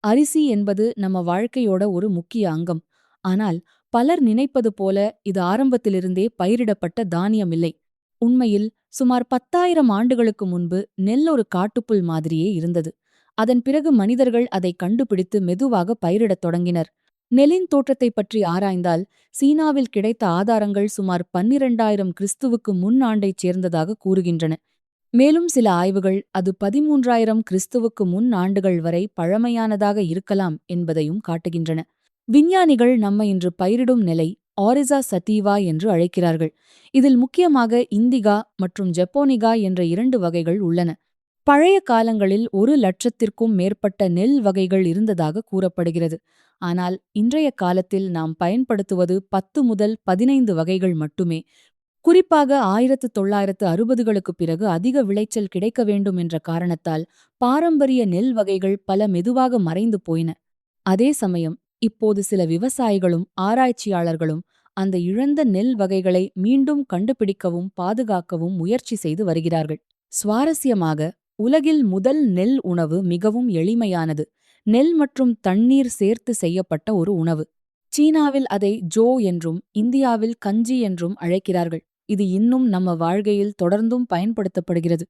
அரிசி என்பது நம்ம வாழ்க்கையோட ஒரு முக்கிய அங்கம். ஆனால் பலர் நினைப்பது போல இது ஆரம்பத்திலிருந்தே பயிரிடப்பட்ட தானியம் இல்லை. உண்மையில் சுமார் 10,000 ஆண்டுகளுக்கு முன்பு நெல் ஒரு காட்டுப்புல் மாதிரியே இருந்தது. அதன் பிறகு மனிதர்கள் அதை கண்டுபிடித்து மெதுவாக பயிரிடத் தொடங்கினர். நெல்லின் தோற்றத்தைப் பற்றி ஆராய்ந்தால் சீனாவில் கிடைத்த ஆதாரங்கள் சுமார் 12,000 கிறிஸ்துவுக்கு முன் ஆண்டைச் சேர்ந்ததாக கூறுகின்றன. மேலும் சில ஆய்வுகள் அது 13,000 கிறிஸ்துவுக்கு முன் ஆண்டுகள் வரை பழமையானதாக இருக்கலாம் என்பதையும் காட்டுகின்றன. விஞ்ஞானிகள் நம்ம இன்று பயிரிடும் நிலை ஆரிசா சட்டீவா என்று அழைக்கிறார்கள். இதில் முக்கியமாக இந்திகா மற்றும் ஜெப்போனிகா என்ற இரண்டு வகைகள் உள்ளன. பழைய காலங்களில் 1,00,000க்கும் மேற்பட்ட நெல் வகைகள் இருந்ததாக கூறப்படுகிறது. ஆனால் இன்றைய காலத்தில் நாம் பயன்படுத்துவது 10 முதல் 15 வகைகள் மட்டுமே. குறிப்பாக 1960களுக்குப் பிறகு அதிக விளைச்சல் கிடைக்க வேண்டும் என்ற காரணத்தால் பாரம்பரிய நெல் வகைகள் பல மெதுவாக மறைந்து போயின. அதே சமயம் இப்போது சில விவசாயிகளும் ஆராய்ச்சியாளர்களும் அந்த இழந்த நெல் வகைகளை மீண்டும் கண்டுபிடிக்கவும் பாதுகாக்கவும் முயற்சி செய்து வருகிறார்கள். சுவாரஸ்யமாக, உலகில் முதல் நெல் உணவு மிகவும் எளிமையானது. நெல் மற்றும் தண்ணீர் சேர்த்து செய்யப்பட்ட ஒரு உணவு. சீனாவில் அதை ஜோ என்றும் இந்தியாவில் கஞ்சி என்றும் அழைக்கிறார்கள். இது இன்னும் நம்ம வாழ்க்கையில் தொடர்ந்தும் பயன்படுத்தப்படுகிறது.